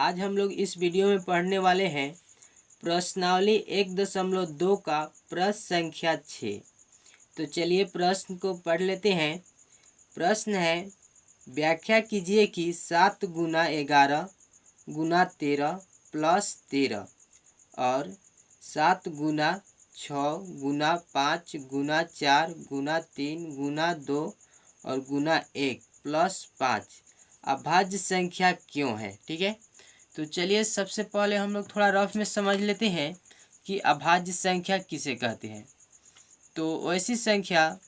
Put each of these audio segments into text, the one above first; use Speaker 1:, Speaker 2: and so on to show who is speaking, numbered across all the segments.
Speaker 1: आज हम लोग इस वीडियो में पढ़ने वाले हैं प्रश्नावली 1.2 का प्रश्न संख्या 6। तो चलिए प्रश्न को पढ़ लेते हैं। प्रश्न है, व्याख्या कीजिए कि 7 गुना 11 गुना 13 प्लस 13 और 7 गुना 6 गुना 5 गुना 4 गुना 3 गुना 2 और गुना 1 प्लस 5 अभाज्य संख्या क्यों है। ठीक है, तो चलिए सबसे पहले हम लोग थोड़ा रफ में समझ लेते हैं कि अभाज्य संख्या किसे कहते हैं। तो ऐसी संख्या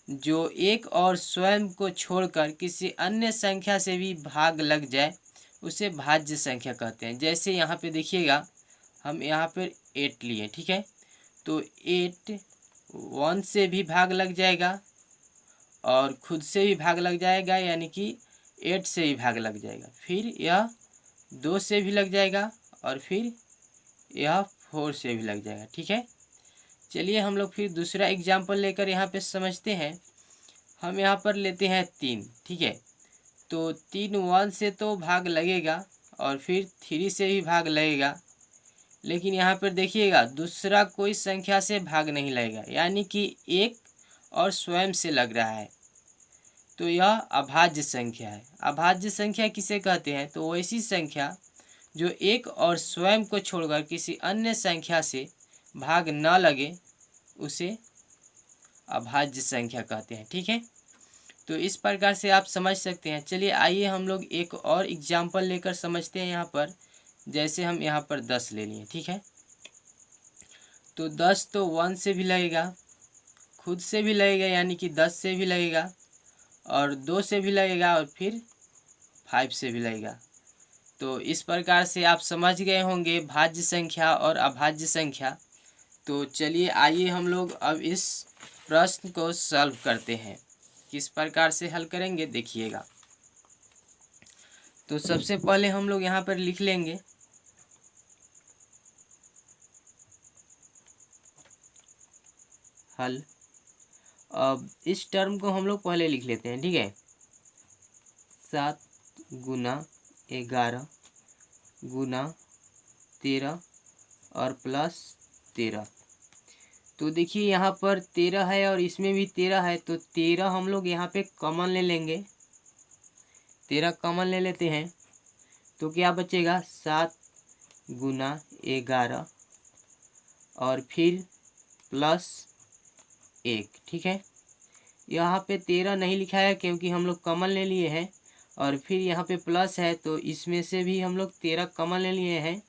Speaker 1: जो एक और स्वयं को छोड़कर किसी अन्य संख्या से भी भाग लग जाए उसे भाज्य संख्या कहते हैं। जैसे यहाँ पे देखिएगा, हम यहाँ पर 8 लिए, ठीक है, तो 8 1 से भी भाग लग जाएगा और खुद से भी भाग लग जाएगा, यानी कि 8 से भी भाग लग जाएगा, फिर यह 2 से भी लग जाएगा और फिर यह 4 से भी लग जाएगा। ठीक है, चलिए हम लोग फिर दूसरा एग्जाम्पल लेकर यहाँ पे समझते हैं। हम यहाँ पर लेते हैं 3, ठीक है, तो 3 1 से तो भाग लगेगा और फिर 3 से भी भाग लगेगा, लेकिन यहाँ पर देखिएगा दूसरा कोई संख्या से भाग नहीं लगेगा, यानी कि एक और स्वयं से लग रहा है, तो यह अभाज्य संख्या है। अभाज्य संख्या किसे कहते हैं? तो वैसी संख्या जो एक और स्वयं को छोड़कर किसी अन्य संख्या से भाग न लगे उसे अभाज्य संख्या कहते हैं। ठीक है, तो इस प्रकार से आप समझ सकते हैं। चलिए आइए हम लोग एक और एग्जाम्पल लेकर समझते हैं। यहाँ पर जैसे हम यहाँ पर 10 ले लिए, ठीक है, तो 10 तो 1 से भी लगेगा, खुद से भी लगेगा यानी कि 10 से भी लगेगा और 2 से भी लगेगा और फिर 5 से भी लगेगा। तो इस प्रकार से आप समझ गए होंगे भाज्य संख्या और अभाज्य संख्या। तो चलिए आइए हम लोग अब इस प्रश्न को सॉल्व करते हैं। किस प्रकार से हल करेंगे देखिएगा। तो सबसे पहले हम लोग यहाँ पर लिख लेंगे हल। अब इस टर्म को हम लोग पहले लिख लेते हैं, ठीक है। 7 गुना 11 गुना 13 और प्लस 13। तो देखिए यहाँ पर 13 है और इसमें भी 13 है, तो 13 हम लोग यहाँ पे कॉमन ले लेंगे। 13 कॉमन ले लेते हैं तो क्या बचेगा? 7 गुना 11 और फिर प्लस 1। ठीक है, यहाँ पे 13 नहीं लिखा है क्योंकि हम लोग कॉमन ले लिए हैं, और फिर यहाँ पे प्लस है तो इसमें से भी हम लोग 13 कॉमन ले लिए हैं,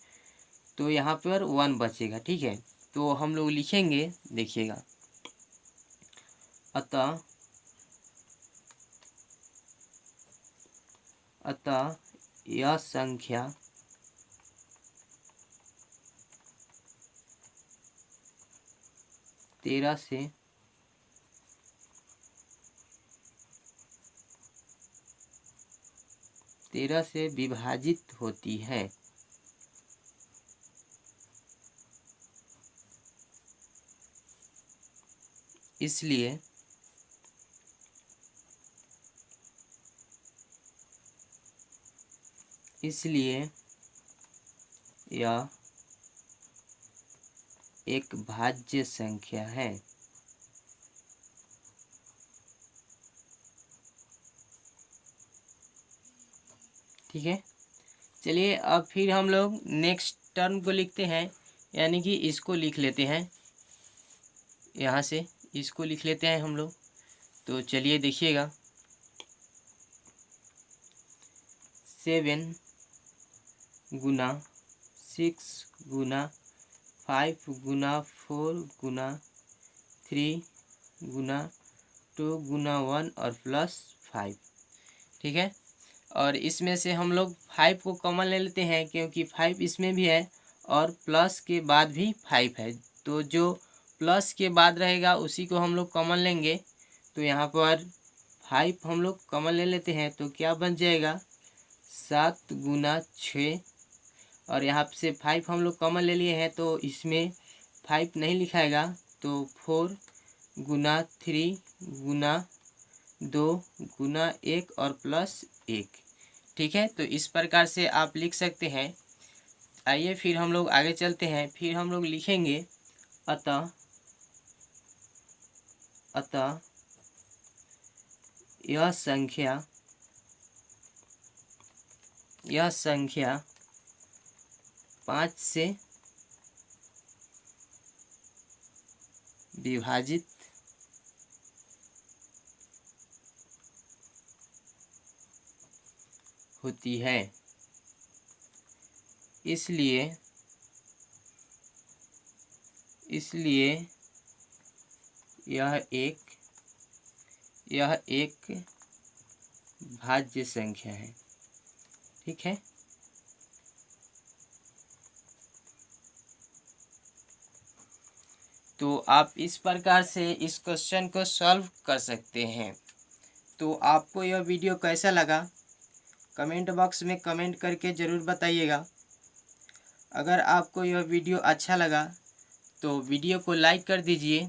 Speaker 1: तो यहाँ पर 1 बचेगा। ठीक है, तो हम लोग लिखेंगे, देखिएगा, अतः यह संख्या तेरह से विभाजित होती है। इसलिए यह एक भाज्य संख्या है। ठीक है, चलिए अब फिर हम लोग नेक्स्ट टर्म को लिखते हैं, यानी कि इसको लिख लेते हैं, यहाँ से इसको लिख लेते हैं हम लोग। तो चलिए देखिएगा, 7 गुना 6 गुना 5 गुना 4 गुना 3 गुना 2 गुना 1 और प्लस 5। ठीक है, और इसमें से हम लोग 5 को कॉमन ले लेते हैं क्योंकि 5 इसमें भी है और प्लस के बाद भी 5 है, तो जो प्लस के बाद रहेगा उसी को हम लोग कॉमन लेंगे। तो यहाँ पर 5 हम लोग कॉमन ले लेते हैं तो क्या बन जाएगा? 7 गुना 6, और यहाँ से 5 हम लोग कॉमन ले लिए हैं तो इसमें 5 नहीं लिखाएगा, तो 4 गुना 3 गुना 2 गुना 1 और प्लस 1। ठीक है, तो इस प्रकार से आप लिख सकते हैं। आइए फिर हम लोग आगे चलते हैं। फिर हम लोग लिखेंगे अतः यह संख्या 5 से विभाजित होती है, इसलिए यह एक भाज्य संख्या है। ठीक है, तो आप इस प्रकार से इस क्वेश्चन को सॉल्व कर सकते हैं। तो आपको यह वीडियो कैसा लगा कमेंट बॉक्स में कमेंट करके ज़रूर बताइएगा। अगर आपको यह वीडियो अच्छा लगा तो वीडियो को लाइक कर दीजिए